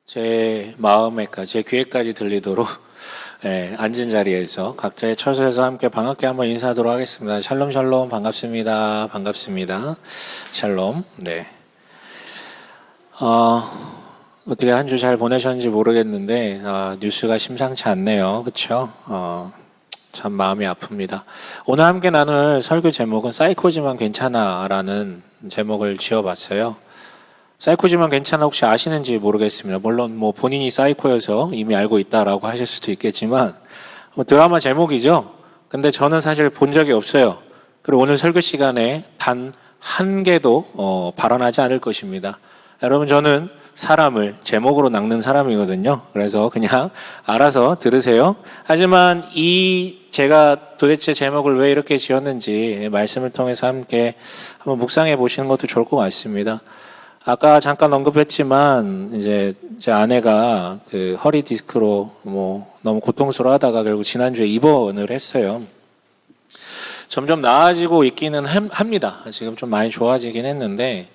제 마음에까지, 제 귀에까지 들리도록 앉은 자리에서 각자의 처소에서 함께 반갑게 한번 인사하도록 하겠습니다. 샬롬 샬롬, 반갑습니다. 반갑습니다. 샬롬. 네. 어떻게 한 주 잘 보내셨는지 모르겠는데 뉴스가 심상치 않네요. 그렇죠? 참 마음이 아픕니다. 오늘 함께 나눌 설교 제목은 사이코지만 괜찮아라는 제목을 지어봤어요. 사이코지만 괜찮아 혹시 아시는지 모르겠습니다. 물론 뭐 본인이 사이코여서 이미 알고 있다라고 하실 수도 있겠지만 드라마 제목이죠. 근데 저는 사실 본 적이 없어요. 그리고 오늘 설교 시간에 단 한 개도 발언하지 않을 것입니다. 여러분, 저는 사람을 제목으로 낚는 사람이거든요. 그래서 그냥 알아서 들으세요. 하지만 제가 도대체 제목을 왜 이렇게 지었는지 말씀을 통해서 함께 한번 묵상해 보시는 것도 좋을 것 같습니다. 아까 잠깐 언급했지만 이제 제 아내가 그 허리 디스크로 너무 고통스러워하다가 결국 지난주에 입원을 했어요. 점점 나아지고 있기는 합니다. 지금 좀 많이 좋아지긴 했는데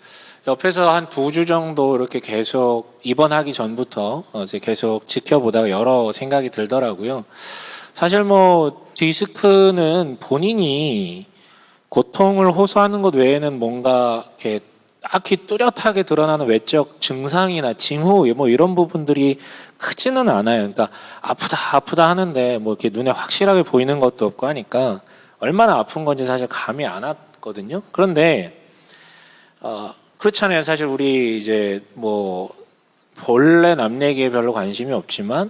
옆에서 한 2주 정도 이렇게 계속 입원하기 전부터 이제 계속 지켜보다가 여러 생각이 들더라고요. 사실 디스크는 본인이 고통을 호소하는 것 외에는 뭔가 이렇게 딱히 뚜렷하게 드러나는 외적 증상이나 징후 이런 부분들이 크지는 않아요. 그러니까 아프다 하는데 이렇게 눈에 확실하게 보이는 것도 없고 하니까 얼마나 아픈 건지 사실 감이 안 왔거든요. 그런데 그렇잖아요. 사실 우리 이제 본래 남 얘기에 별로 관심이 없지만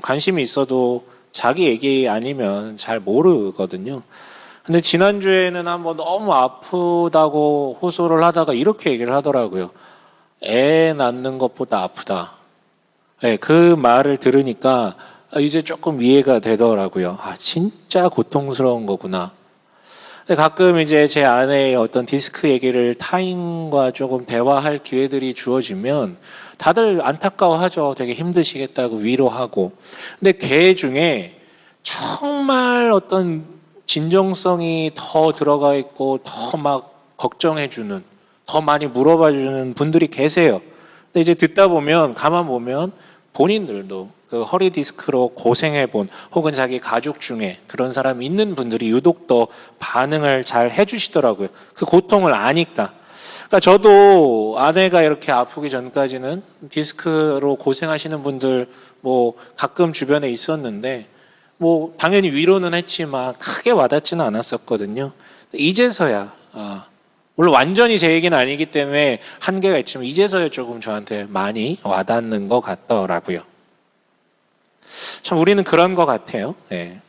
관심이 있어도 자기 얘기 아니면 잘 모르거든요. 근데 지난주에는 한번 너무 아프다고 호소를 하다가 이렇게 얘기를 하더라고요. 애 낳는 것보다 아프다. 네, 그 말을 들으니까 이제 조금 이해가 되더라고요. 진짜 고통스러운 거구나. 근데 가끔 이제 제 아내의 어떤 디스크 얘기를 타인과 조금 대화할 기회들이 주어지면 다들 안타까워하죠. 되게 힘드시겠다고 위로하고. 근데 걔 중에 정말 어떤 진정성이 더 들어가 있고 더 막 걱정해주는, 더 많이 물어봐주는 분들이 계세요. 근데 이제 듣다 보면, 가만 보면 본인들도 그 허리 디스크로 고생해본 혹은 자기 가족 중에 그런 사람이 있는 분들이 유독 더 반응을 잘 해주시더라고요. 그 고통을 아니까. 그러니까 저도 아내가 이렇게 아프기 전까지는 디스크로 고생하시는 분들 가끔 주변에 있었는데 당연히 위로는 했지만 크게 와닿지는 않았었거든요. 이제서야 물론 완전히 제 얘기는 아니기 때문에 한계가 있지만 이제서야 조금 저한테 많이 와닿는 것 같더라고요. 참 우리는 그런 것 같아요. 네.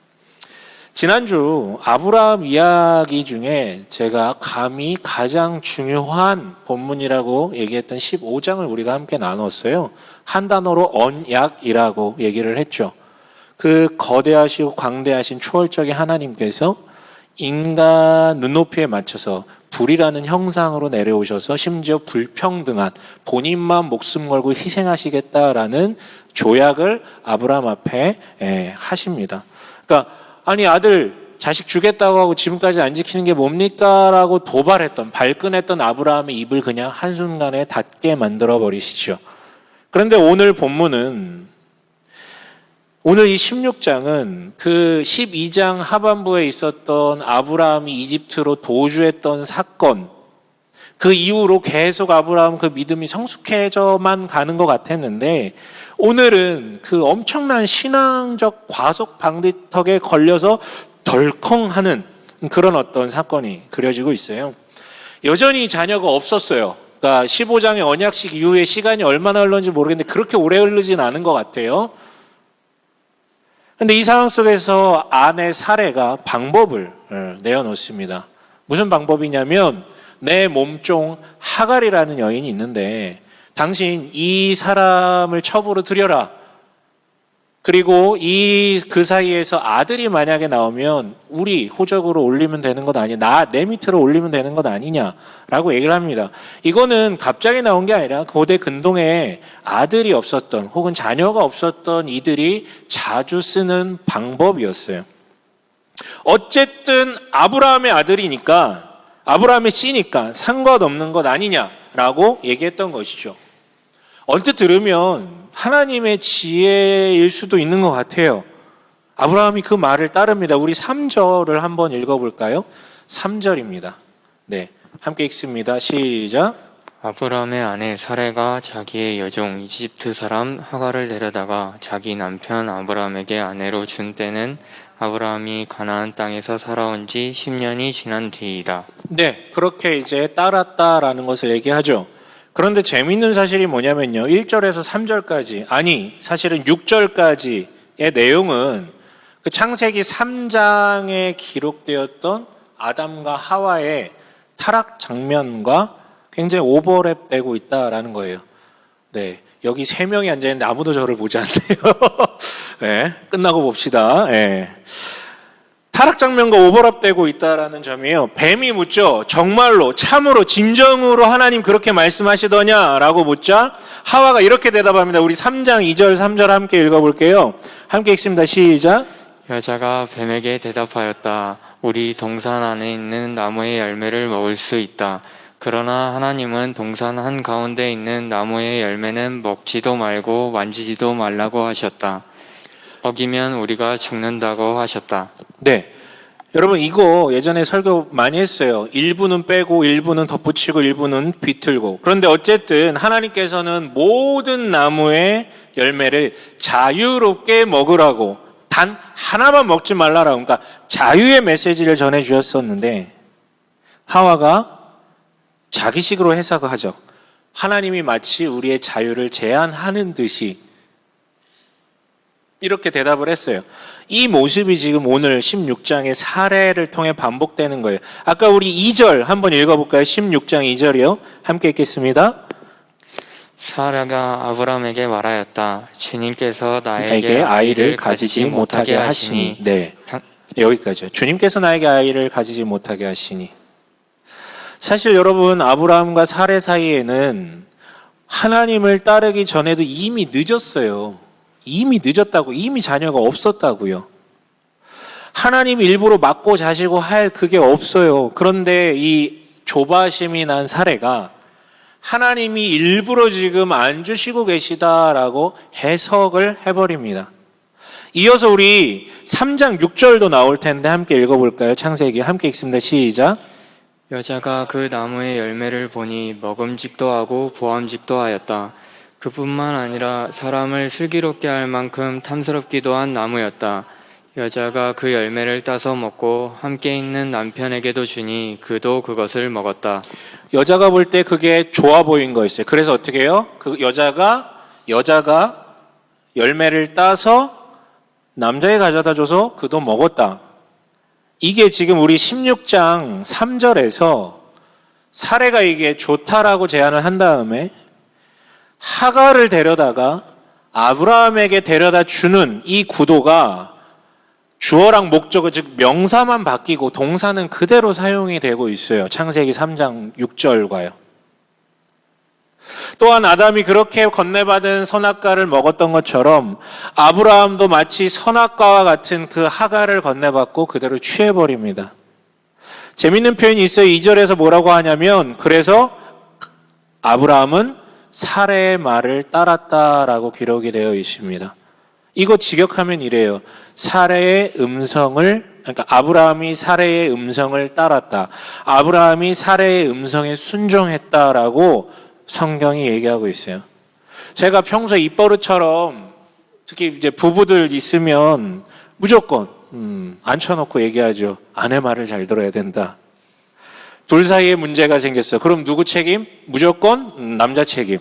지난주 아브라함 이야기 중에 제가 감히 가장 중요한 본문이라고 얘기했던 15장을 우리가 함께 나눴어요. 한 단어로 언약이라고 얘기를 했죠. 그 거대하시고 광대하신 초월적인 하나님께서 인간 눈높이에 맞춰서 불이라는 형상으로 내려오셔서 심지어 불평등한 본인만 목숨 걸고 희생하시겠다라는 조약을 아브라함 앞에 하십니다. 그러니까 아들 자식 주겠다고 하고 지금까지 안 지키는 게 뭡니까? 라고 도발했던, 발끈했던 아브라함의 입을 그냥 한순간에 닫게 만들어 버리시죠. 그런데 오늘 본문은, 오늘 이 16장은 그 12장 하반부에 있었던 아브라함이 이집트로 도주했던 사건, 그 이후로 계속 아브라함 그 믿음이 성숙해져만 가는 것 같았는데 오늘은 그 엄청난 신앙적 과속 방지턱에 걸려서 덜컹하는 그런 어떤 사건이 그려지고 있어요. 여전히 자녀가 없었어요. 그러니까 15장의 언약식 이후에 시간이 얼마나 흘렀는지 모르겠는데 그렇게 오래 흐르진 않은 것 같아요. 근데 이 상황 속에서 아내 사레가 방법을 내어놓습니다. 무슨 방법이냐면 내 몸종 하갈이라는 여인이 있는데 당신 이 사람을 첩으로 들여라. 그리고 그 사이에서 아들이 만약에 나오면 우리 호적으로 올리면 되는 것 아니냐, 내 밑으로 올리면 되는 것 아니냐라고 얘기를 합니다. 이거는 갑자기 나온 게 아니라 고대 근동에 아들이 없었던 혹은 자녀가 없었던 이들이 자주 쓰는 방법이었어요. 어쨌든 아브라함의 아들이니까, 아브라함의 씨니까 상관없는 것 아니냐라고 얘기했던 것이죠. 언뜻 들으면 하나님의 지혜일 수도 있는 것 같아요. 아브라함이 그 말을 따릅니다. 우리 3절을 한번 읽어볼까요? 3절입니다. 네, 함께 읽습니다. 시작. 아브라함의 아내 사레가 자기의 여종 이집트 사람 하갈을 데려다가 자기 남편 아브라함에게 아내로 준 때는 아브라함이 가나안 땅에서 살아온 지 10년이 지난 뒤이다. 네, 그렇게 이제 따랐다라는 것을 얘기하죠. 그런데 재미있는 사실이 뭐냐면요. 1절에서 3절까지, 아니 사실은 6절까지의 내용은 그 창세기 3장에 기록되었던 아담과 하와의 타락 장면과 굉장히 오버랩되고 있다라는 거예요. 네, 여기 3명이 앉아있는데 아무도 저를 보지 않네요. 네, 끝나고 봅시다. 네. 타락 장면과 오버랩되고 있다라는 점이에요. 뱀이 묻죠. 정말로 참으로 진정으로 하나님 그렇게 말씀하시더냐라고 묻자 하와가 이렇게 대답합니다. 우리 3장 2절 3절 함께 읽어볼게요. 함께 읽습니다. 시작. 여자가 뱀에게 대답하였다. 우리 동산 안에 있는 나무의 열매를 먹을 수 있다. 그러나 하나님은 동산 한가운데 있는 나무의 열매는 먹지도 말고 만지지도 말라고 하셨다. 어기면 우리가 죽는다고 하셨다. 네, 여러분 이거 예전에 설교 많이 했어요. 일부는 빼고 일부는 덧붙이고 일부는 비틀고. 그런데 어쨌든 하나님께서는 모든 나무의 열매를 자유롭게 먹으라고, 단 하나만 먹지 말라라고, 그러니까 자유의 메시지를 전해주셨었는데 하와가 자기식으로 해석을 하죠. 하나님이 마치 우리의 자유를 제한하는 듯이 이렇게 대답을 했어요. 이 모습이 지금 오늘 16장의 사례를 통해 반복되는 거예요. 아까 우리 2절 한번 읽어볼까요? 16장 2절이요. 함께 읽겠습니다. 사라가 아브라함에게 말하였다. 주님께서 나에게 아이를 가지지 못하게 하시니. 네, 여기까지요. 주님께서 나에게 아이를 가지지 못하게 하시니. 사실 여러분, 아브라함과 사레 사이에는 하나님을 따르기 전에도 이미 늦었어요. 이미 늦었다고, 이미 자녀가 없었다고요. 하나님이 일부러 맞고 자시고 할 그게 없어요. 그런데 이 조바심이 난 사례가 하나님이 일부러 지금 안 주시고 계시다라고 해석을 해버립니다. 이어서 우리 3장 6절도 나올 텐데 함께 읽어볼까요? 창세기 함께 읽습니다. 시작. 여자가 그 나무의 열매를 보니 먹음직도 하고 보암직도 하였다. 그뿐만 아니라 사람을 슬기롭게 할 만큼 탐스럽기도 한 나무였다. 여자가 그 열매를 따서 먹고 함께 있는 남편에게도 주니 그도 그것을 먹었다. 여자가 볼 때 그게 좋아 보인 거였어요. 그래서 어떻게 해요? 그 여자가 열매를 따서 남자에 가져다 줘서 그도 먹었다. 이게 지금 우리 16장 3절에서 사례가 이게 좋다라고 제안을 한 다음에 하갈을 데려다가 아브라함에게 데려다 주는 이 구도가 주어랑 목적어 즉 명사만 바뀌고 동사는 그대로 사용이 되고 있어요. 창세기 3장 6절과요. 또한 아담이 그렇게 건네받은 선악과를 먹었던 것처럼 아브라함도 마치 선악과와 같은 그 하갈을 건네받고 그대로 취해버립니다. 재밌는 표현이 있어요. 2절에서 뭐라고 하냐면 그래서 아브라함은 사레의 말을 따랐다라고 기록이 되어 있습니다. 이거 직역하면 이래요. 사레의 음성을, 그러니까 아브라함이 사레의 음성을 따랐다. 아브라함이 사레의 음성에 순종했다라고 성경이 얘기하고 있어요. 제가 평소에 입버릇처럼 특히 이제 부부들 있으면 무조건 앉혀놓고 얘기하죠. 아내 말을 잘 들어야 된다. 둘 사이에 문제가 생겼어. 그럼 누구 책임? 무조건 남자 책임.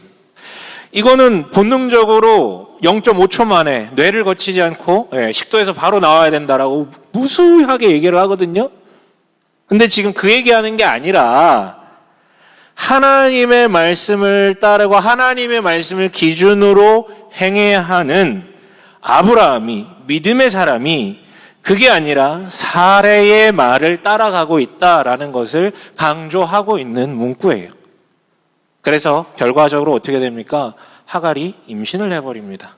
이거는 본능적으로 0.5초 만에 뇌를 거치지 않고 식도에서 바로 나와야 된다라고 무수하게 얘기를 하거든요. 근데 지금 그 얘기하는 게 아니라 하나님의 말씀을 따르고 하나님의 말씀을 기준으로 행해야 하는 아브라함이, 믿음의 사람이 그게 아니라 사레의 말을 따라가고 있다라는 것을 강조하고 있는 문구예요. 그래서 결과적으로 어떻게 됩니까? 하갈이 임신을 해버립니다.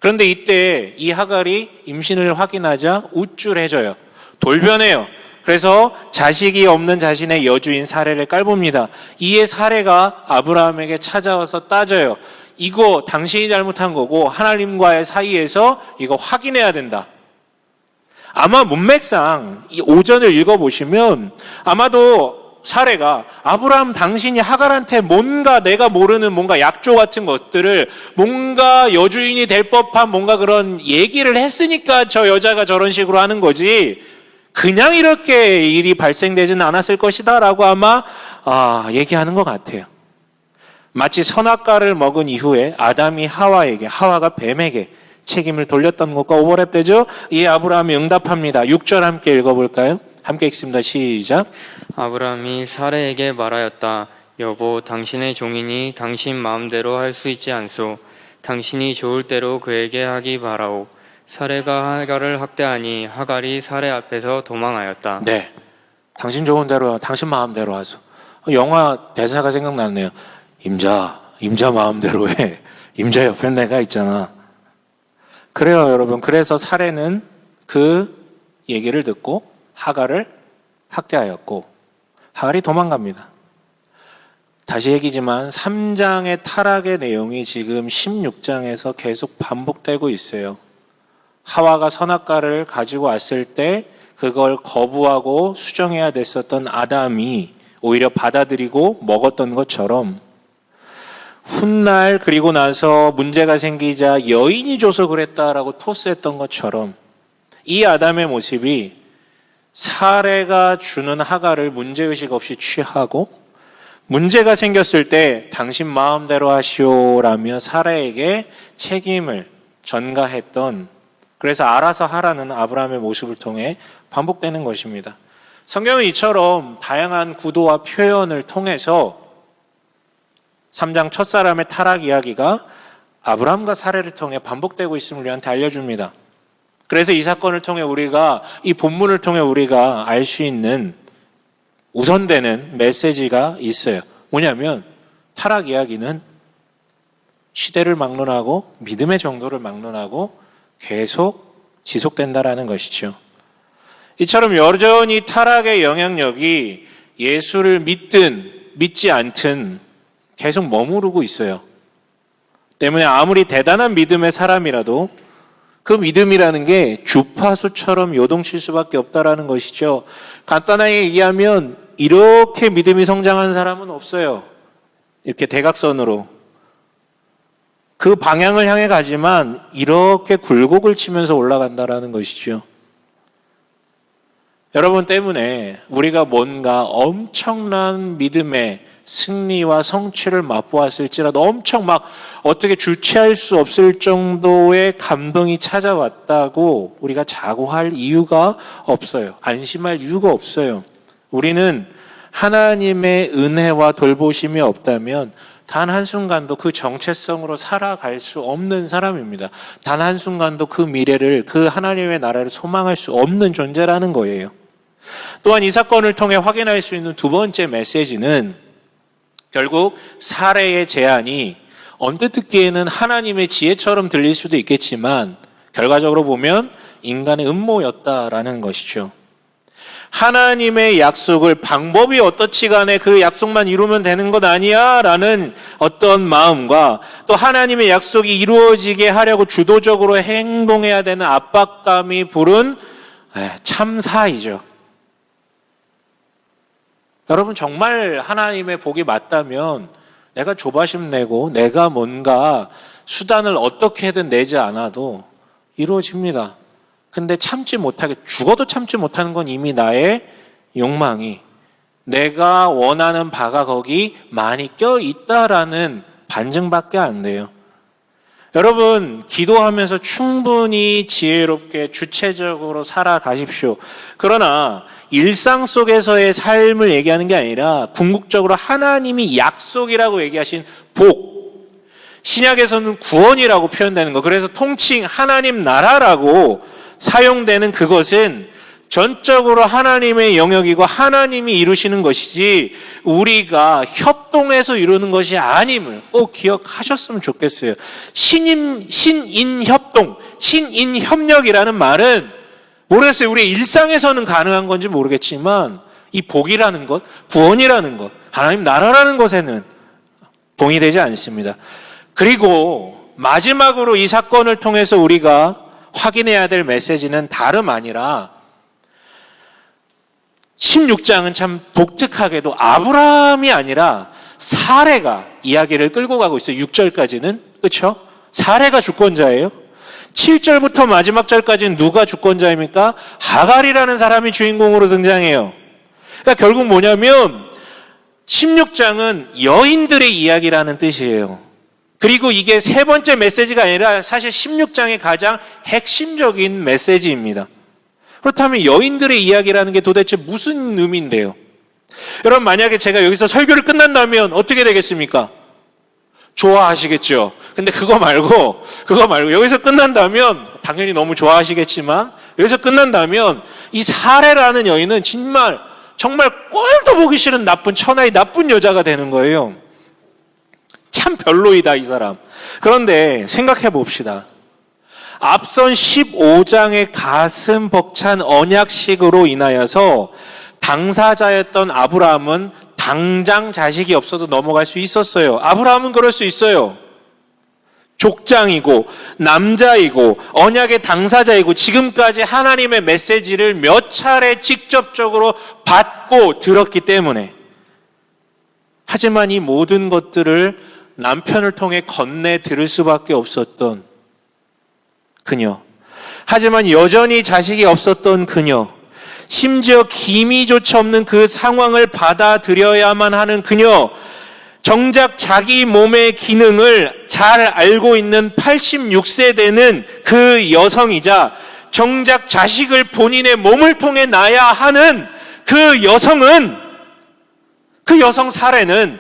그런데 이때 이 하갈이 임신을 확인하자 우쭐해져요. 돌변해요. 그래서 자식이 없는 자신의 여주인 사레를 깔봅니다. 이에 사레가 아브라함에게 찾아와서 따져요. 이거 당신이 잘못한 거고 하나님과의 사이에서 이거 확인해야 된다. 아마 문맥상 이 오전을 읽어보시면 아마도 사례가 아브라함 당신이 하갈한테 뭔가 내가 모르는 뭔가 약조 같은 것들을 뭔가 여주인이 될 법한 뭔가 그런 얘기를 했으니까 저 여자가 저런 식으로 하는 거지 그냥 이렇게 일이 발생되지는 않았을 것이다 라고 아마 얘기하는 것 같아요. 마치 선악과를 먹은 이후에 아담이 하와가 뱀에게 책임을 돌렸던 것과 오버랩되죠. 이에 아브라함이 응답합니다. 6절 함께 읽어볼까요? 함께 읽습니다. 시작. 아브라함이 사레에게 말하였다. 여보, 당신의 종이니 당신 마음대로 할 수 있지 않소. 당신이 좋을 대로 그에게 하기 바라오. 사레가 하갈을 학대하니 하갈이 사레 앞에서 도망하였다. 네, 당신 좋은 대로 당신 마음대로 하소. 영화 대사가 생각나네요. 임자 마음대로 해. 임자 옆에 내가 있잖아. 그래요, 여러분. 그래서 사레는 그 얘기를 듣고 하갈을 학대하였고 하갈이 도망갑니다. 다시 얘기지만 3장의 타락의 내용이 지금 16장에서 계속 반복되고 있어요. 하와가 선악과를 가지고 왔을 때 그걸 거부하고 수정해야 됐었던 아담이 오히려 받아들이고 먹었던 것처럼 훗날 그리고 나서 문제가 생기자 여인이 줘서 그랬다라고 토스했던 것처럼 이 아담의 모습이 사레가 주는 하갈을 문제의식 없이 취하고 문제가 생겼을 때 당신 마음대로 하시오라며 사레에게 책임을 전가했던 그래서 알아서 하라는 아브라함의 모습을 통해 반복되는 것입니다. 성경은 이처럼 다양한 구도와 표현을 통해서 3장 첫사람의 타락 이야기가 아브라함과 사레를 통해 반복되고 있음을 우리한테 알려줍니다. 그래서 이 사건을 통해 이 본문을 통해 우리가 알 수 있는 우선되는 메시지가 있어요. 뭐냐면 타락 이야기는 시대를 막론하고 믿음의 정도를 막론하고 계속 지속된다라는 것이죠. 이처럼 여전히 타락의 영향력이 예수를 믿든 믿지 않든 계속 머무르고 있어요. 때문에 아무리 대단한 믿음의 사람이라도 그 믿음이라는 게 주파수처럼 요동칠 수밖에 없다라는 것이죠. 간단하게 얘기하면 이렇게 믿음이 성장한 사람은 없어요. 이렇게 대각선으로. 그 방향을 향해 가지만 이렇게 굴곡을 치면서 올라간다라는 것이죠. 여러분 때문에 우리가 뭔가 엄청난 믿음의 승리와 성취를 맛보았을지라도 엄청 어떻게 주체할 수 없을 정도의 감동이 찾아왔다고 우리가 자고할 이유가 없어요. 안심할 이유가 없어요. 우리는 하나님의 은혜와 돌보심이 없다면 단 한순간도 그 정체성으로 살아갈 수 없는 사람입니다. 단 한순간도 그 미래를, 그 하나님의 나라를 소망할 수 없는 존재라는 거예요. 또한 이 사건을 통해 확인할 수 있는 두 번째 메시지는 결국 사례의 제안이 언뜻 듣기에는 하나님의 지혜처럼 들릴 수도 있겠지만 결과적으로 보면 인간의 음모였다라는 것이죠. 하나님의 약속을 방법이 어떻지 간에 그 약속만 이루면 되는 것 아니야? 라는 어떤 마음과 또 하나님의 약속이 이루어지게 하려고 주도적으로 행동해야 되는 압박감이 부른 참사이죠. 여러분 정말 하나님의 복이 맞다면 내가 조바심 내고 내가 뭔가 수단을 어떻게든 내지 않아도 이루어집니다. 근데 참지 못하게 죽어도 참지 못하는 건 이미 나의 욕망이 내가 원하는 바가 거기 많이 껴있다라는 반증밖에 안 돼요. 여러분 기도하면서 충분히 지혜롭게 주체적으로 살아가십시오. 그러나 일상 속에서의 삶을 얘기하는 게 아니라 궁극적으로 하나님이 약속이라고 얘기하신 복, 신약에서는 구원이라고 표현되는 거, 그래서 통칭 하나님 나라라고 사용되는 그것은 전적으로 하나님의 영역이고 하나님이 이루시는 것이지 우리가 협동해서 이루는 것이 아님을 꼭 기억하셨으면 좋겠어요. 신인협동, 신인협력이라는 말은 모르겠어요. 우리 일상에서는 가능한 건지 모르겠지만 이 복이라는 것, 구원이라는 것, 하나님 나라라는 것에는 동의되지 않습니다. 그리고 마지막으로 이 사건을 통해서 우리가 확인해야 될 메시지는 다름 아니라 16장은 참 독특하게도 아브라함이 아니라 사레가 이야기를 끌고 가고 있어요. 6절까지는. 그렇죠? 사레가 주권자예요. 7절부터 마지막 절까지는 누가 주권자입니까? 하갈이라는 사람이 주인공으로 등장해요. 그러니까 결국 뭐냐면 16장은 여인들의 이야기라는 뜻이에요. 그리고 이게 세 번째 메시지가 아니라 사실 16장의 가장 핵심적인 메시지입니다. 그렇다면 여인들의 이야기라는 게 도대체 무슨 의미인데요? 여러분, 만약에 제가 여기서 설교를 끝난다면 어떻게 되겠습니까? 좋아하시겠죠. 근데 그거 말고 여기서 끝난다면 당연히 너무 좋아하시겠지만 여기서 끝난다면 이 사레라는 여인은 정말 꼴도 보기 싫은 나쁜 천하의 나쁜 여자가 되는 거예요. 참 별로이다, 이 사람. 그런데 생각해 봅시다. 앞선 15장의 가슴 벅찬 언약식으로 인하여서 당사자였던 아브라함은 당장 자식이 없어도 넘어갈 수 있었어요. 아브라함은 그럴 수 있어요. 족장이고 남자이고 언약의 당사자이고 지금까지 하나님의 메시지를 몇 차례 직접적으로 받고 들었기 때문에. 하지만 이 모든 것들을 남편을 통해 건네 들을 수밖에 없었던 그녀. 하지만 여전히 자식이 없었던 그녀. 심지어 기미조차 없는 그 상황을 받아들여야만 하는 그녀. 정작 자기 몸의 기능을 잘 알고 있는 86세 되는 그 여성이자 정작 자식을 본인의 몸을 통해 낳아야 하는 그 여성은, 그 여성 사례는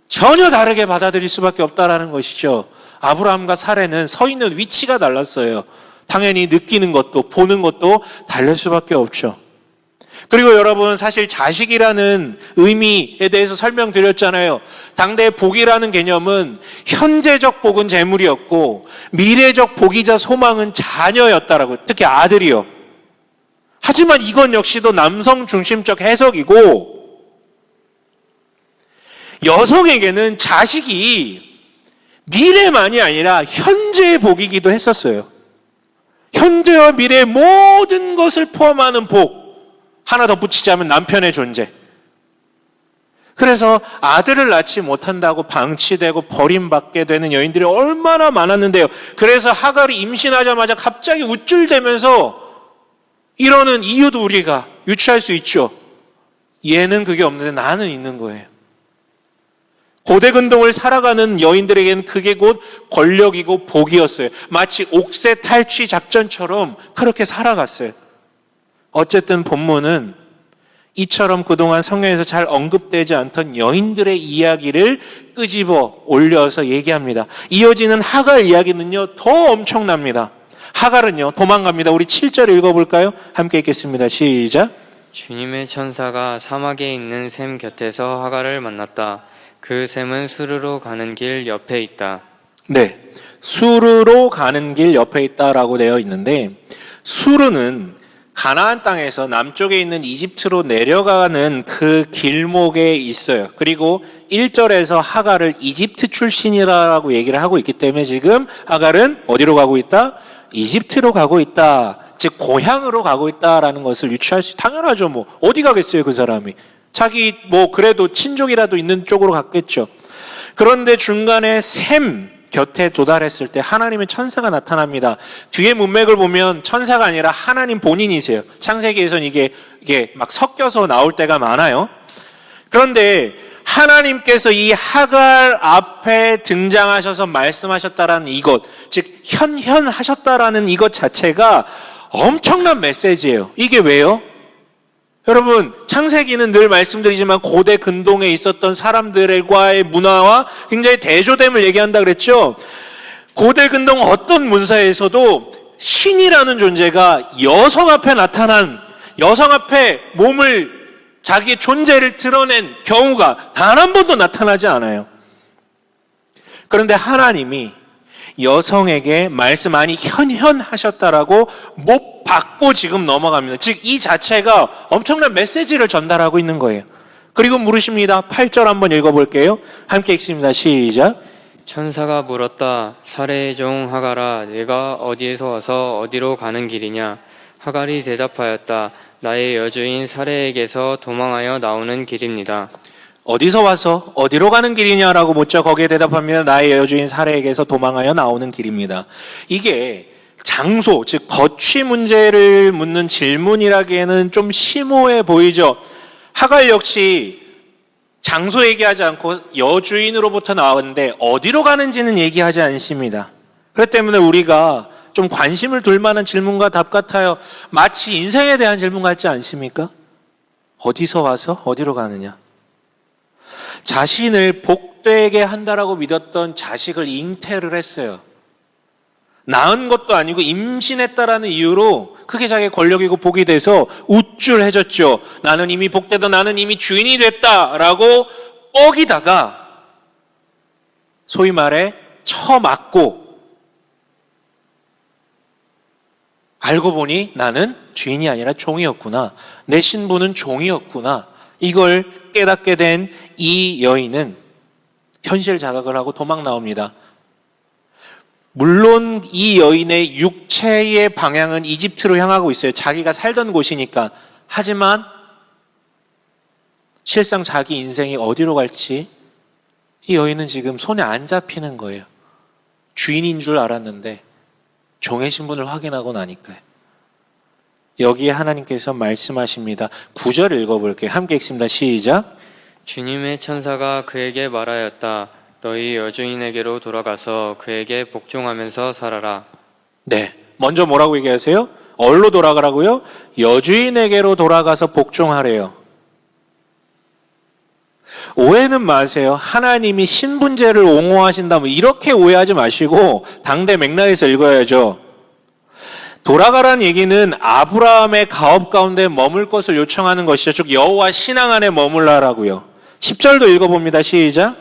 전혀 다르게 받아들일 수밖에 없다라는 것이죠. 아브라함과 사례는 서 있는 위치가 달랐어요. 당연히 느끼는 것도 보는 것도 다를 수밖에 없죠. 그리고 여러분, 사실 자식이라는 의미에 대해서 설명드렸잖아요. 당대의 복이라는 개념은 현재적 복은 재물이었고 미래적 복이자 소망은 자녀였다라고, 특히 아들이요. 하지만 이건 역시도 남성 중심적 해석이고 여성에게는 자식이 미래만이 아니라 현재의 복이기도 했었어요. 현재와 미래의 모든 것을 포함하는 복. 하나 덧붙이자면 남편의 존재. 그래서 아들을 낳지 못한다고 방치되고 버림받게 되는 여인들이 얼마나 많았는데요. 그래서 하갈이 임신하자마자 갑자기 우쭐대면서 이러는 이유도 우리가 유추할 수 있죠. 얘는 그게 없는데 나는 있는 거예요. 고대 근동을 살아가는 여인들에게는 그게 곧 권력이고 복이었어요. 마치 옥새 탈취 작전처럼 그렇게 살아갔어요. 어쨌든 본문은 이처럼 그동안 성경에서 잘 언급되지 않던 여인들의 이야기를 끄집어 올려서 얘기합니다. 이어지는 하갈 이야기는요, 더 엄청납니다. 하갈은요, 도망갑니다. 우리 7절 읽어볼까요? 함께 읽겠습니다. 시작. 주님의 천사가 사막에 있는 샘 곁에서 하갈을 만났다. 그 샘은 수르로 가는 길 옆에 있다. 네, 수르로 가는 길 옆에 있다라고 되어 있는데, 수르는 가나안 땅에서 남쪽에 있는 이집트로 내려가는 그 길목에 있어요. 그리고 1절에서 하갈을 이집트 출신이라고 얘기를 하고 있기 때문에 지금 하갈은 어디로 가고 있다? 이집트로 가고 있다. 즉 고향으로 가고 있다라는 것을 유추할 수, 당연하죠. 뭐 어디 가겠어요, 그 사람이. 자기 그래도 친족이라도 있는 쪽으로 갔겠죠. 그런데 중간에 샘 곁에 도달했을 때 하나님의 천사가 나타납니다. 뒤에 문맥을 보면 천사가 아니라 하나님 본인이세요. 창세기에서는 이게 막 섞여서 나올 때가 많아요. 그런데 하나님께서 이 하갈 앞에 등장하셔서 말씀하셨다라는 이것, 즉 현현하셨다라는 이것 자체가 엄청난 메시지예요. 이게 왜요? 여러분, 창세기는 늘 말씀드리지만 고대 근동에 있었던 사람들과의 문화와 굉장히 대조됨을 얘기한다 그랬죠. 고대 근동 어떤 문사에서도 신이라는 존재가 여성 앞에 나타난, 여성 앞에 몸을, 자기의 존재를 드러낸 경우가 단 한 번도 나타나지 않아요. 그런데 하나님이 여성에게 말씀, 아니 현현하셨다라고 못 받고 지금 넘어갑니다. 즉 이 자체가 엄청난 메시지를 전달하고 있는 거예요. 그리고 물으십니다. 8절 한번 읽어볼게요. 함께 읽습니다. 시작. 천사가 물었다. 사레의 종 하갈아, 내가 어디에서 와서 어디로 가는 길이냐? 하갈이 대답하였다. 나의 여주인 사레에게서 도망하여 나오는 길입니다. 어디서 와서 어디로 가는 길이냐라고 묻자 거기에 대답합니다. 나의 여주인 사레에게서 도망하여 나오는 길입니다. 이게 장소, 즉 거취 문제를 묻는 질문이라기에는 좀 심오해 보이죠. 하갈 역시 장소 얘기하지 않고 여주인으로부터 나왔는데 어디로 가는지는 얘기하지 않습니다. 그렇기 때문에 우리가 좀 관심을 둘 만한 질문과 답 같아요. 마치 인생에 대한 질문 같지 않습니까? 어디서 와서 어디로 가느냐? 자신을 복되게 한다라고 믿었던 자식을 잉태를 했어요. 낳은 것도 아니고 임신했다라는 이유로 그게 자기의 권력이고 복이 돼서 우쭐해졌죠. 나는 이미 복되다, 나는 이미 주인이 됐다라고 뻐기다가 소위 말해 처맞고 알고 보니 나는 주인이 아니라 종이었구나. 내 신분은 종이었구나. 이걸 깨닫게 된 이 여인은 현실 자각을 하고 도망 나옵니다. 물론 이 여인의 육체의 방향은 이집트로 향하고 있어요. 자기가 살던 곳이니까. 하지만 실상 자기 인생이 어디로 갈지 이 여인은 지금 손에 안 잡히는 거예요. 주인인 줄 알았는데 종의 신분을 확인하고 나니까요. 여기에 하나님께서 말씀하십니다. 9절 읽어볼게요. 함께 읽습니다. 시작. 주님의 천사가 그에게 말하였다. 너희 여주인에게로 돌아가서 그에게 복종하면서 살아라. 네. 먼저 뭐라고 얘기하세요? 어디로 돌아가라고요? 여주인에게로 돌아가서 복종하래요. 오해는 마세요. 하나님이 신분제를 옹호하신다면 이렇게 오해하지 마시고 당대 맥락에서 읽어야죠. 돌아가라는 얘기는 아브라함의 가업 가운데 머물 것을 요청하는 것이죠. 즉 여호와 신앙 안에 머물라라고요. 10절도 읽어봅니다. 시작.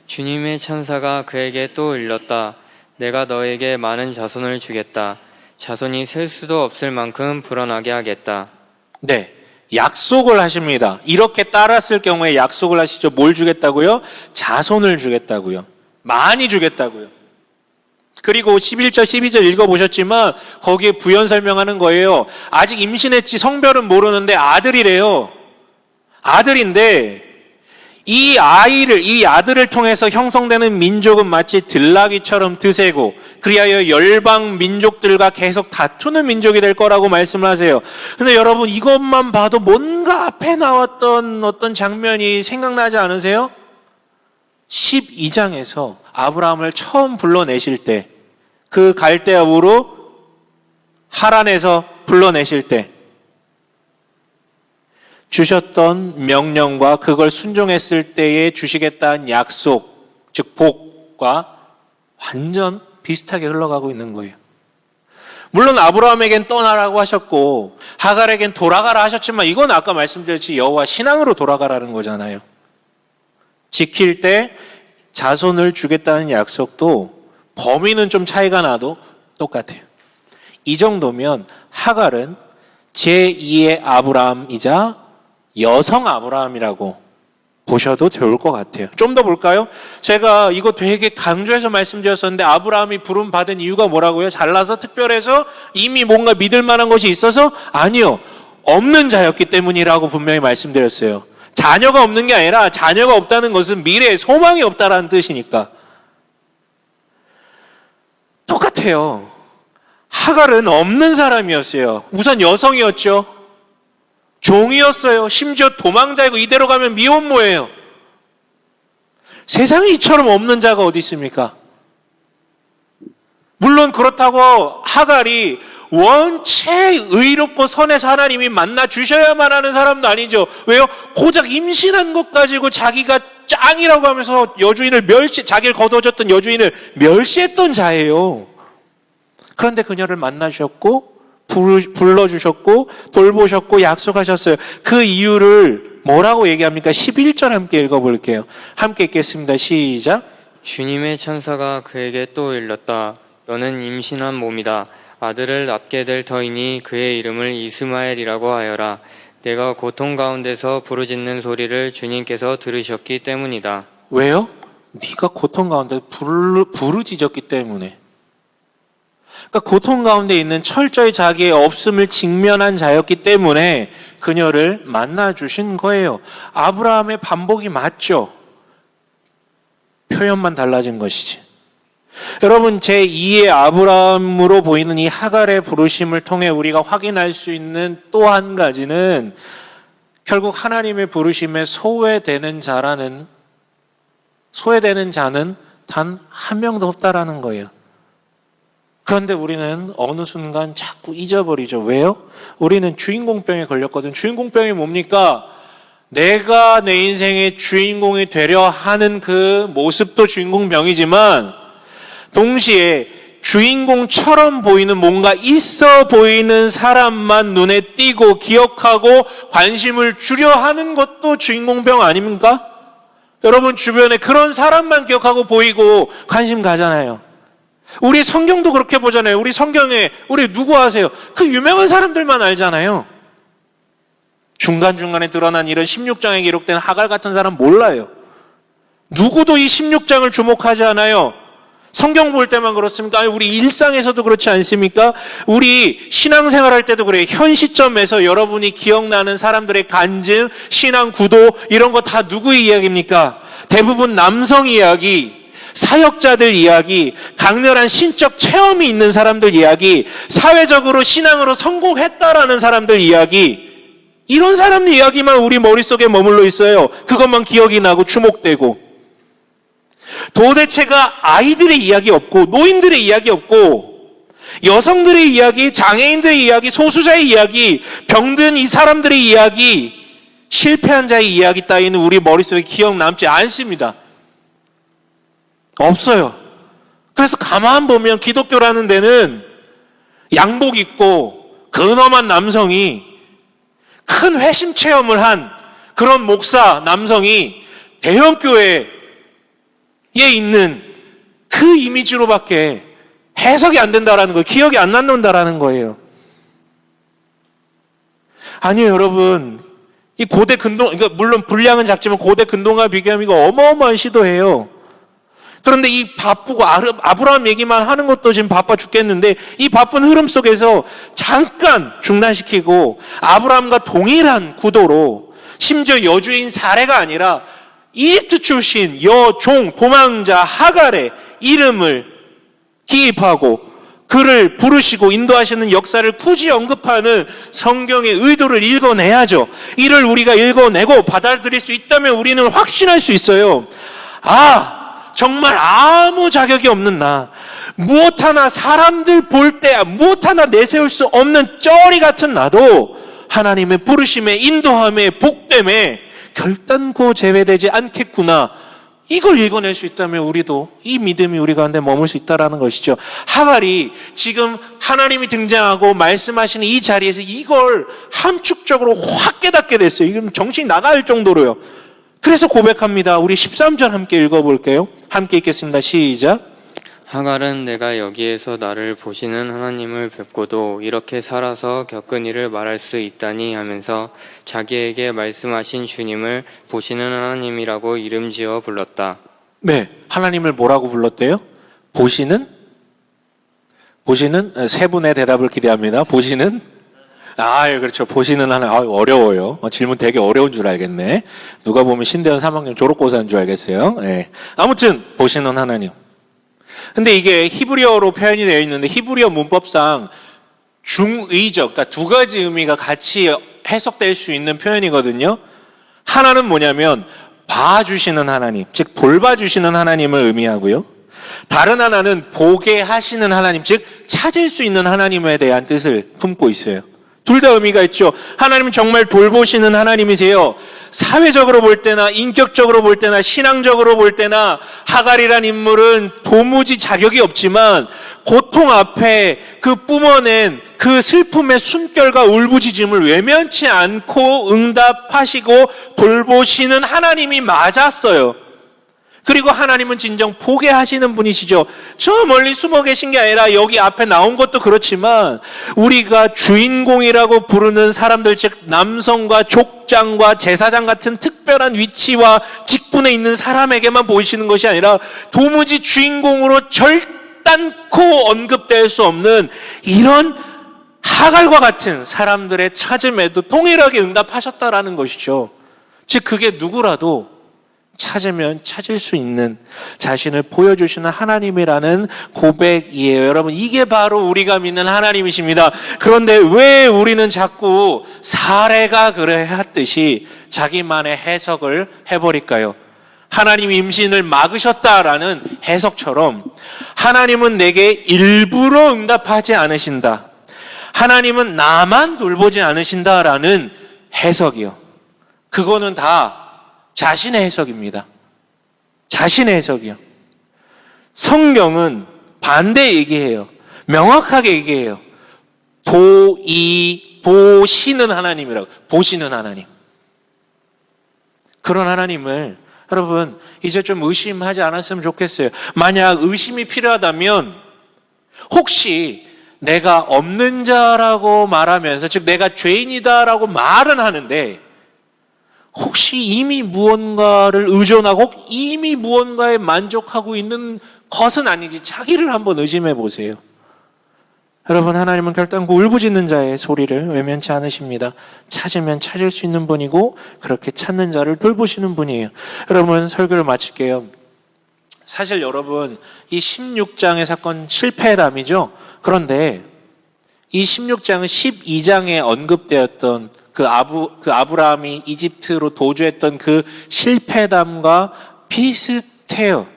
주님의 천사가 그에게 또 일렀다. 내가 너에게 많은 자손을 주겠다. 자손이 셀 수도 없을 만큼 불어나게 하겠다. 네, 약속을 하십니다. 이렇게 따랐을 경우에 약속을 하시죠. 뭘 주겠다고요? 자손을 주겠다고요. 많이 주겠다고요. 그리고 11절, 12절 읽어보셨지만 거기에 부연 설명하는 거예요. 아직 임신했지 성별은 모르는데 아들이래요. 아들인데 이 아들을 통해서 형성되는 민족은 마치 들나귀처럼 드세고 그리하여 열방 민족들과 계속 다투는 민족이 될 거라고 말씀을 하세요. 근데 여러분 이것만 봐도 뭔가 앞에 나왔던 어떤 장면이 생각나지 않으세요? 12장에서 아브라함을 처음 불러내실 때 그 갈대아 우르 하란에서 불러내실 때 주셨던 명령과 그걸 순종했을 때에 주시겠다는 약속, 즉 복과 완전 비슷하게 흘러가고 있는 거예요. 물론 아브라함에겐 떠나라고 하셨고 하갈에겐 돌아가라 하셨지만 이건 아까 말씀드렸지 여호와 신앙으로 돌아가라는 거잖아요. 지킬 때 자손을 주겠다는 약속도 범위는 좀 차이가 나도 똑같아요. 이 정도면 하갈은 제2의 아브라함이자 여성 아브라함이라고 보셔도 좋을 것 같아요. 좀 더 볼까요? 제가 이거 되게 강조해서 말씀드렸었는데 아브라함이 부름 받은 이유가 뭐라고요? 잘나서 특별해서 이미 뭔가 믿을 만한 것이 있어서? 아니요. 없는 자였기 때문이라고 분명히 말씀드렸어요. 자녀가 없는 게 아니라 자녀가 없다는 것은 미래에 소망이 없다라는 뜻이니까. 똑같아요. 하갈은 없는 사람이었어요. 우선 여성이었죠. 종이었어요. 심지어 도망자이고 이대로 가면 미혼모예요. 세상에 이처럼 없는 자가 어디 있습니까? 물론 그렇다고 하갈이 원체 의롭고 선해서 하나님이 만나 주셔야만 하는 사람도 아니죠. 왜요? 고작 임신한 것 가지고 자기가 짱이라고 하면서 여주인을 자기를 거둬줬던 여주인을 멸시했던 자예요. 그런데 그녀를 만나주셨고 불러주셨고 돌보셨고 약속하셨어요. 그 이유를 뭐라고 얘기합니까? 11절 함께 읽어볼게요. 함께 읽겠습니다. 시작. 주님의 천사가 그에게 또 일렀다. 너는 임신한 몸이다. 아들을 낳게 될 터이니 그의 이름을 이스마엘이라고 하여라. 내가 고통 가운데서 부르짖는 소리를 주님께서 들으셨기 때문이다. 왜요? 네가 고통 가운데 부르짖었기 때문에. 그러니까 고통 가운데 있는 철저히 자기의 없음을 직면한 자였기 때문에 그녀를 만나주신 거예요. 아브라함의 반복이 맞죠? 표현만 달라진 것이지. 여러분, 제2의 아브라함으로 보이는 이 하갈의 부르심을 통해 우리가 확인할 수 있는 또 한 가지는 결국 하나님의 부르심에 소외되는 자는 단 한 명도 없다라는 거예요. 그런데 우리는 어느 순간 자꾸 잊어버리죠. 왜요? 우리는 주인공병에 걸렸거든. 주인공병이 뭡니까? 내가 내 인생의 주인공이 되려 하는 그 모습도 주인공병이지만 동시에 주인공처럼 보이는 뭔가 있어 보이는 사람만 눈에 띄고 기억하고 관심을 주려 하는 것도 주인공병 아닙니까? 여러분 주변에 그런 사람만 기억하고 보이고 관심 가잖아요. 우리 성경도 그렇게 보잖아요. 우리 성경에 우리 누구 아세요? 그 유명한 사람들만 알잖아요. 중간중간에 드러난 이런 16장에 기록된 하갈 같은 사람 몰라요. 누구도 이 16장을 주목하지 않아요. 성경 볼 때만 그렇습니까? 아니, 우리 일상에서도 그렇지 않습니까? 우리 신앙생활 할 때도 그래요. 현 시점에서 여러분이 기억나는 사람들의 간증, 신앙 구도 이런 거 다 누구의 이야기입니까? 대부분 남성 이야기, 사역자들 이야기, 강렬한 신적 체험이 있는 사람들 이야기, 사회적으로 신앙으로 성공했다라는 사람들 이야기, 이런 사람들 이야기만 우리 머릿속에 머물러 있어요. 그것만 기억이 나고 주목되고. 도대체가 아이들의 이야기 없고, 노인들의 이야기 없고, 여성들의 이야기, 장애인들의 이야기, 소수자의 이야기, 병든 이 사람들의 이야기, 실패한 자의 이야기 따위는 우리 머릿속에 기억 남지 않습니다. 없어요. 그래서 가만 보면 기독교라는 데는 양복 입고 근엄한 남성이 큰 회심 체험을 한 그런 목사 남성이 대형교회에 있는 그 이미지로밖에 해석이 안 된다라는 거예요. 기억이 안 남는다라는 거예요. 아니요, 여러분. 이 고대 근동, 그러니까 물론 분량은 작지만 고대 근동과 비교하면 이거 어마어마한 시도예요. 그런데 이 바쁘고 아브라함 얘기만 하는 것도 지금 바빠 죽겠는데 이 바쁜 흐름 속에서 잠깐 중단시키고 아브라함과 동일한 구도로 심지어 여주인 사례가 아니라 이집트 출신 여종 도망자 하갈의 이름을 기입하고 그를 부르시고 인도하시는 역사를 굳이 언급하는 성경의 의도를 읽어내야죠. 이를 우리가 읽어내고 받아들일 수 있다면 우리는 확신할 수 있어요. 정말 아무 자격이 없는 나, 무엇 하나 사람들 볼 때 무엇 하나 내세울 수 없는 쩌리 같은 나도 하나님의 부르심에 인도함에 복됨에 결단코 제외되지 않겠구나. 이걸 읽어낼 수 있다면 우리도 이 믿음이 우리 가운데 머물 수 있다는 것이죠. 하갈이 지금 하나님이 등장하고 말씀하시는 이 자리에서 이걸 함축적으로 확 깨닫게 됐어요. 이건 정신이 나갈 정도로요. 그래서 고백합니다. 우리 13절 함께 읽어볼게요. 함께 읽겠습니다. 시작. 하갈은 내가 여기에서 나를 보시는 하나님을 뵙고도 이렇게 살아서 겪은 일을 말할 수 있다니 하면서 자기에게 말씀하신 주님을 보시는 하나님이라고 이름지어 불렀다. 네, 하나님을 뭐라고 불렀대요? 보시는 세 분의 대답을 기대합니다. 보시는 그렇죠. 보시는 하나님. 어려워요. 질문 되게 어려운 줄 알겠네. 누가 보면 신대원 3학년 졸업고사인 줄 알겠어요. 네. 아무튼 보시는 하나님. 근데 이게 히브리어로 표현이 되어 있는데 히브리어 문법상 중의적, 그러니까 두 가지 의미가 같이 해석될 수 있는 표현이거든요. 하나는 뭐냐면 봐주시는 하나님, 즉 돌봐주시는 하나님을 의미하고요. 다른 하나는 보게 하시는 하나님, 즉 찾을 수 있는 하나님에 대한 뜻을 품고 있어요. 둘 다 의미가 있죠. 하나님은 정말 돌보시는 하나님이세요. 사회적으로 볼 때나 인격적으로 볼 때나 신앙적으로 볼 때나 하갈이란 인물은 도무지 자격이 없지만 고통 앞에 그 뿜어낸 그 슬픔의 숨결과 울부짖음을 외면치 않고 응답하시고 돌보시는 하나님이 맞았어요. 그리고 하나님은 진정 보게 하시는 분이시죠. 저 멀리 숨어 계신 게 아니라 여기 앞에 나온 것도 그렇지만 우리가 주인공이라고 부르는 사람들, 즉 남성과 족장과 제사장 같은 특별한 위치와 직분에 있는 사람에게만 보이시는 것이 아니라 도무지 주인공으로 절단코 언급될 수 없는 이런 하갈과 같은 사람들의 찾음에도 동일하게 응답하셨다라는 것이죠. 즉 그게 누구라도 찾으면 찾을 수 있는 자신을 보여주시는 하나님이라는 고백이에요. 여러분, 이게 바로 우리가 믿는 하나님이십니다. 그런데 왜 우리는 자꾸 사례가 그래 했듯이 자기만의 해석을 해버릴까요? 하나님이 임신을 막으셨다라는 해석처럼 하나님은 내게 일부러 응답하지 않으신다, 하나님은 나만 돌보지 않으신다라는 해석이요. 그거는 다 자신의 해석입니다. 자신의 해석이요. 성경은 반대 얘기해요. 명확하게 얘기해요. 보시는 하나님이라고. 보시는 하나님. 그런 하나님을 여러분 이제 좀 의심하지 않았으면 좋겠어요. 만약 의심이 필요하다면 혹시 내가 없는 자라고 말하면서, 즉 내가 죄인이다라고 말은 하는데 혹시 이미 무언가를 의존하고 이미 무언가에 만족하고 있는 것은 아니지 자기를 한번 의심해 보세요. 여러분, 하나님은 결단코 울부짖는 자의 소리를 외면치 않으십니다. 찾으면 찾을 수 있는 분이고 그렇게 찾는 자를 돌보시는 분이에요. 여러분, 설교를 마칠게요. 사실 여러분, 이 16장의 사건 실패담이죠. 그런데 이 16장은 12장에 언급되었던 그 아브라함이 이집트로 도주했던 그 실패담과 비슷해요.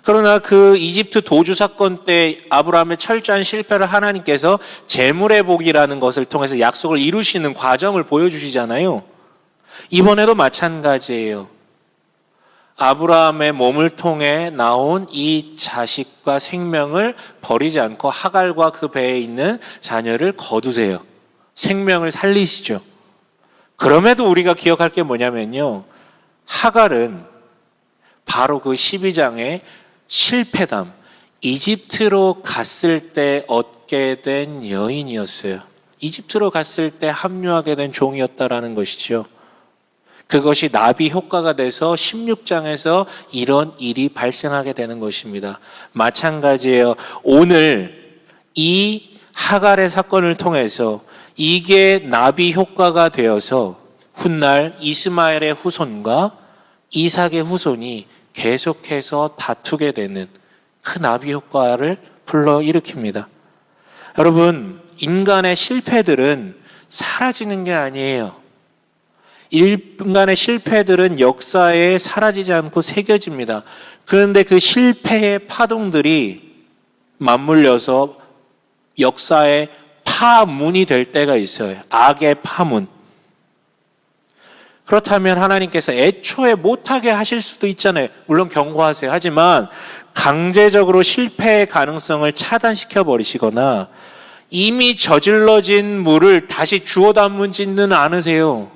그러나 그 이집트 도주 사건 때 아브라함의 철저한 실패를 하나님께서 재물의 복이라는 것을 통해서 약속을 이루시는 과정을 보여주시잖아요. 이번에도 마찬가지예요. 아브라함의 몸을 통해 나온 이 자식과 생명을 버리지 않고 하갈과 그 배에 있는 자녀를 거두세요. 생명을 살리시죠. 그럼에도 우리가 기억할 게 뭐냐면요, 하갈은 바로 그 12장의 실패담, 이집트로 갔을 때 얻게 된 여인이었어요. 이집트로 갔을 때 합류하게 된 종이었다라는 것이죠. 그것이 나비 효과가 돼서 16장에서 이런 일이 발생하게 되는 것입니다. 마찬가지예요. 오늘 이 하갈의 사건을 통해서 이게 나비 효과가 되어서 훗날 이스마엘의 후손과 이삭의 후손이 계속해서 다투게 되는 그 나비 효과를 불러일으킵니다. 여러분, 인간의 실패들은 사라지는 게 아니에요. 인간의 실패들은 역사에 사라지지 않고 새겨집니다. 그런데 그 실패의 파동들이 맞물려서 역사의 파문이 될 때가 있어요. 악의 파문. 그렇다면 하나님께서 애초에 못하게 하실 수도 있잖아요. 물론 경고하세요. 하지만 강제적으로 실패의 가능성을 차단시켜 버리시거나 이미 저질러진 물을 다시 주워 담지는 않으세요.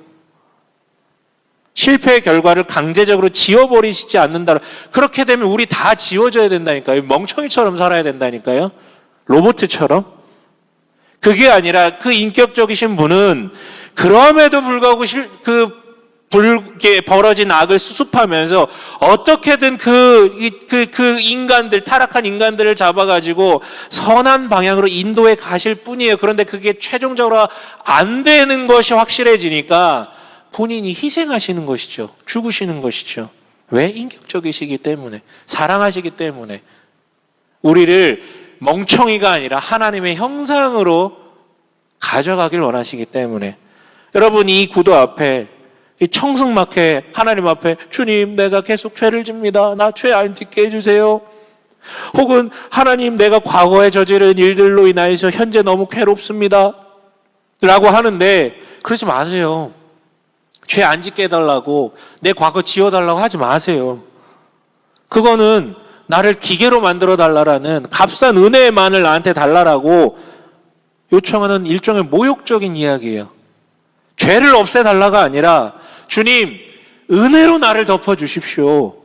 실패의 결과를 강제적으로 지워버리시지 않는다. 그렇게 되면 우리 다 지워져야 된다니까요. 멍청이처럼 살아야 된다니까요. 로봇처럼. 그게 아니라 그 인격적이신 분은 그럼에도 불구하고 벌어진 악을 수습하면서 어떻게든 그 인간들, 타락한 인간들을 잡아가지고 선한 방향으로 인도해 가실 뿐이에요. 그런데 그게 최종적으로 안 되는 것이 확실해지니까 본인이 희생하시는 것이죠. 죽으시는 것이죠. 왜? 인격적이시기 때문에, 사랑하시기 때문에. 우리를 멍청이가 아니라 하나님의 형상으로 가져가길 원하시기 때문에. 여러분, 이 구도 앞에, 이 청승맞게 하나님 앞에 주님, 내가 계속 죄를 집니다. 나 죄 안 짓게 해주세요. 혹은 하나님, 내가 과거에 저지른 일들로 인하여서 현재 너무 괴롭습니다. 라고 하는데 그러지 마세요. 죄 안 짓게 해달라고, 내 과거 지워달라고 하지 마세요. 그거는 나를 기계로 만들어 달라라는, 값싼 은혜만을 나한테 달라라고 요청하는 일종의 모욕적인 이야기예요. 죄를 없애달라가 아니라 주님, 은혜로 나를 덮어주십시오.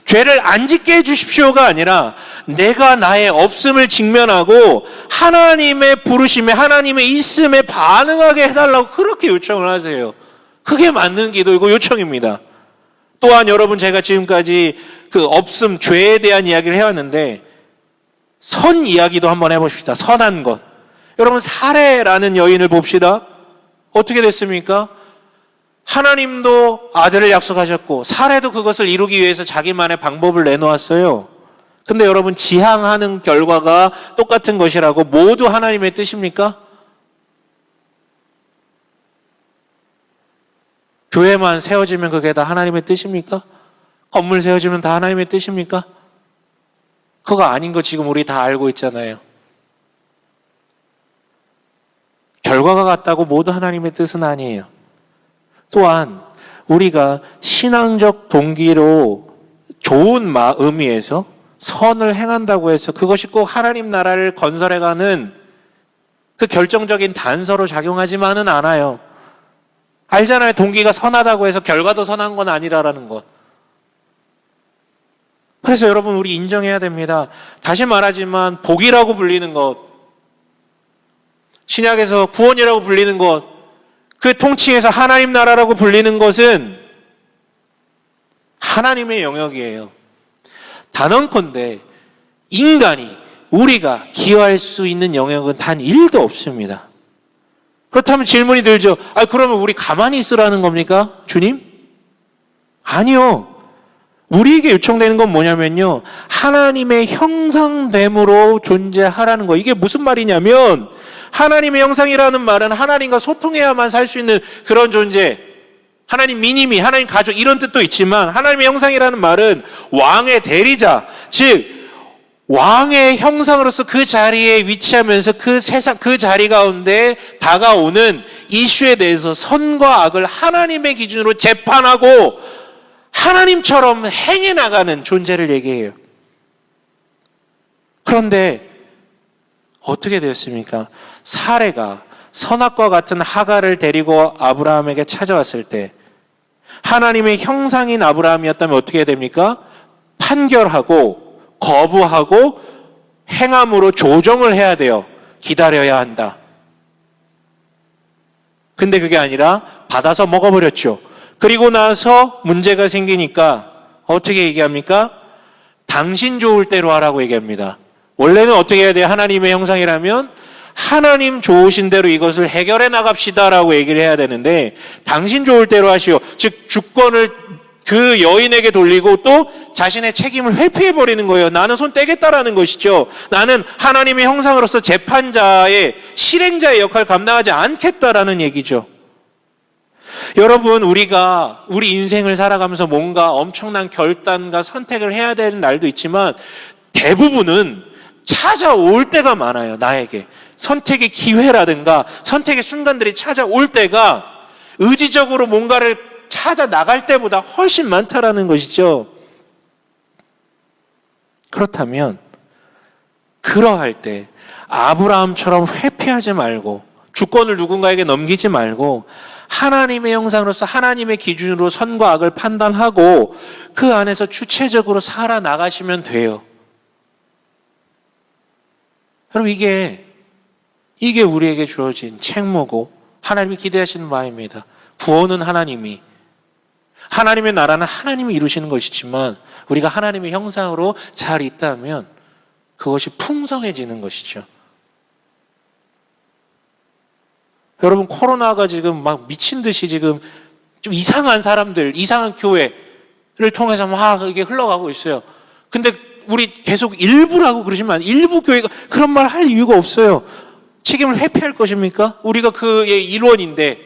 죄를 안 짓게 해주십시오가 아니라 내가 나의 없음을 직면하고 하나님의 부르심에 하나님의 있음에 반응하게 해달라고 그렇게 요청을 하세요. 그게 맞는 기도이고 요청입니다. 또한 여러분, 제가 지금까지 그 없음, 죄에 대한 이야기를 해왔는데 선 이야기도 한번 해봅시다. 선한 것. 여러분, 사레라는 여인을 봅시다. 어떻게 됐습니까? 하나님도 아들을 약속하셨고 사레도 그것을 이루기 위해서 자기만의 방법을 내놓았어요. 근데 여러분, 지향하는 결과가 똑같은 것이라고 모두 하나님의 뜻입니까? 교회만 세워지면 그게 다 하나님의 뜻입니까? 건물 세워지면 다 하나님의 뜻입니까? 그거 아닌 거 지금 우리 다 알고 있잖아요. 결과가 같다고 모두 하나님의 뜻은 아니에요. 또한 우리가 신앙적 동기로 좋은 의미에서 선을 행한다고 해서 그것이 꼭 하나님 나라를 건설해가는 그 결정적인 단서로 작용하지만은 않아요. 알잖아요. 동기가 선하다고 해서 결과도 선한 건 아니라라는 것. 그래서 여러분, 우리 인정해야 됩니다. 다시 말하지만 복이라고 불리는 것, 신약에서 구원이라고 불리는 것, 그 통칭해서 하나님 나라라고 불리는 것은 하나님의 영역이에요. 단언컨대 인간이, 우리가 기여할 수 있는 영역은 단 1도 없습니다. 그렇다면 질문이 들죠. 그러면 우리 가만히 있으라는 겁니까? 주님? 아니요. 우리에게 요청되는 건 뭐냐면요, 하나님의 형상됨으로 존재하라는 거. 이게 무슨 말이냐면, 하나님의 형상이라는 말은 하나님과 소통해야만 살 수 있는 그런 존재, 하나님 미니미, 하나님 가족, 이런 뜻도 있지만, 하나님의 형상이라는 말은 왕의 대리자, 즉 왕의 형상으로서 그 자리에 위치하면서 그 세상, 그 자리 가운데 다가오는 이슈에 대해서 선과 악을 하나님의 기준으로 재판하고 하나님처럼 행해 나가는 존재를 얘기해요. 그런데 어떻게 되었습니까? 사레가 선악과 같은 하갈을 데리고 아브라함에게 찾아왔을 때 하나님의 형상인 아브라함이었다면 어떻게 됩니까? 판결하고 거부하고 행함으로 조정을 해야 돼요. 기다려야 한다. 근데 그게 아니라 받아서 먹어버렸죠. 그리고 나서 문제가 생기니까 어떻게 얘기합니까? 당신 좋을 대로 하라고 얘기합니다. 원래는 어떻게 해야 돼요? 하나님의 형상이라면 하나님 좋으신 대로 이것을 해결해 나갑시다라고 얘기를 해야 되는데, 당신 좋을 대로 하시오. 즉 주권을 그 여인에게 돌리고 또 자신의 책임을 회피해버리는 거예요. 나는 손 떼겠다라는 것이죠. 나는 하나님의 형상으로서 재판자의, 실행자의 역할을 감당하지 않겠다라는 얘기죠. 여러분, 우리가 우리 인생을 살아가면서 뭔가 엄청난 결단과 선택을 해야 되는 날도 있지만 대부분은 찾아올 때가 많아요. 나에게 선택의 기회라든가 선택의 순간들이 찾아올 때가 의지적으로 뭔가를 찾아 나갈 때보다 훨씬 많다라는 것이죠. 그렇다면 그러할 때 아브라함처럼 회피하지 말고 주권을 누군가에게 넘기지 말고 하나님의 형상으로서 하나님의 기준으로 선과 악을 판단하고 그 안에서 주체적으로 살아나가시면 돼요. 여러분, 이게 우리에게 주어진 책무고 하나님이 기대하시는 바입니다. 구원은 하나님의 나라는 하나님이 이루시는 것이지만 우리가 하나님의 형상으로 잘 있다면 그것이 풍성해지는 것이죠. 여러분, 코로나가 지금 막 미친 듯이 지금 좀 이상한 사람들, 이상한 교회를 통해서 막 이게 흘러가고 있어요. 근데 우리 계속 일부라고 그러시면 일부 교회가 그런 말 할 이유가 없어요. 책임을 회피할 것입니까? 우리가 그의 일원인데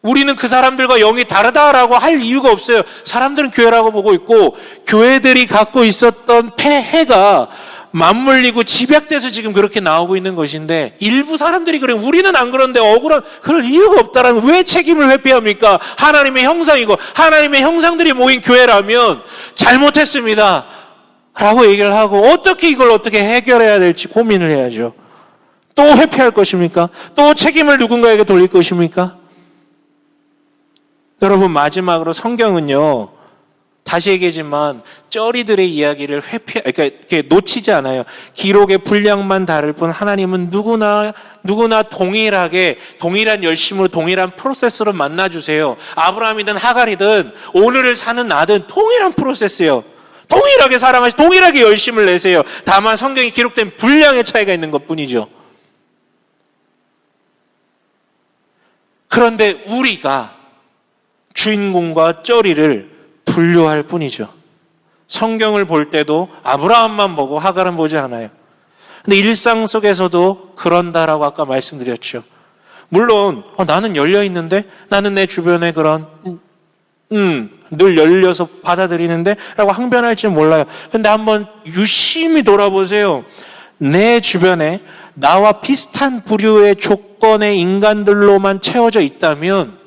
우리는 그 사람들과 영이 다르다라고 할 이유가 없어요. 사람들은 교회라고 보고 있고 교회들이 갖고 있었던 폐해가 맞물리고 집약돼서 지금 그렇게 나오고 있는 것인데 일부 사람들이 그래, 우리는 안 그런데 억울한, 그럴 이유가 없다라는, 왜 책임을 회피합니까? 하나님의 형상이고 하나님의 형상들이 모인 교회라면 잘못했습니다 라고 얘기를 하고 어떻게 이걸 어떻게 해결해야 될지 고민을 해야죠. 또 회피할 것입니까? 또 책임을 누군가에게 돌릴 것입니까? 여러분, 마지막으로 성경은요, 다시 얘기하지만 쩌리들의 이야기를 그러니까 이렇게 놓치지 않아요. 기록의 분량만 다를 뿐 하나님은 누구나 동일하게 동일한 열심으로 동일한 프로세스로 만나주세요. 아브라함이든 하갈이든 오늘을 사는 나든 동일한 프로세스예요. 동일하게 사랑하시, 동일하게 열심을 내세요. 다만 성경에 기록된 분량의 차이가 있는 것뿐이죠. 그런데 우리가 주인공과 쩌리를 분류할 뿐이죠. 성경을 볼 때도 아브라함만 보고 하갈은 보지 않아요. 근데 일상 속에서도 그런다라고 아까 말씀드렸죠. 물론 나는 열려 있는데, 나는 내 주변에 그런 늘 열려서 받아들이는데 라고 항변할지 몰라요. 근데 한번 유심히 돌아보세요. 내 주변에 나와 비슷한 부류의 조건의 인간들로만 채워져 있다면,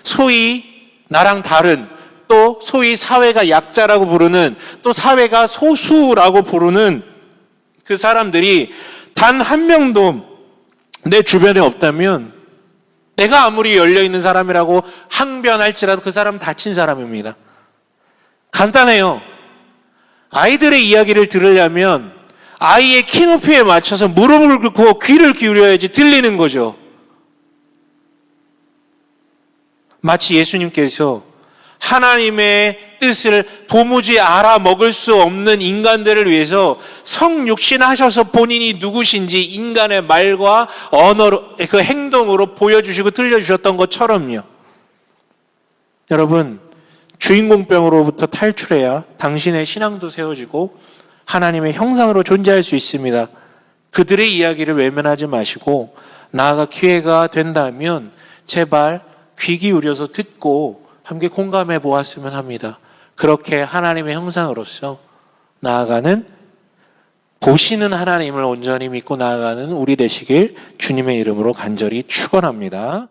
소위 나랑 다른, 또 소위 사회가 약자라고 부르는, 또 사회가 소수라고 부르는 그 사람들이 단 한 명도 내 주변에 없다면, 내가 아무리 열려있는 사람이라고 항변할지라도 그 사람은 다친 사람입니다. 간단해요. 아이들의 이야기를 들으려면 아이의 키높이에 맞춰서 무릎을 꿇고 귀를 기울여야지 들리는 거죠. 마치 예수님께서 하나님의 뜻을 도무지 알아먹을 수 없는 인간들을 위해서 성육신하셔서 본인이 누구신지 인간의 말과 언어로, 그 행동으로 보여주시고 들려주셨던 것처럼요. 여러분, 주인공병으로부터 탈출해야 당신의 신앙도 세워지고 하나님의 형상으로 존재할 수 있습니다. 그들의 이야기를 외면하지 마시고, 나아가 기회가 된다면 제발 귀 기울여서 듣고 함께 공감해 보았으면 합니다. 그렇게 하나님의 형상으로서 나아가는, 보시는 하나님을 온전히 믿고 나아가는 우리 되시길 주님의 이름으로 간절히 축원합니다.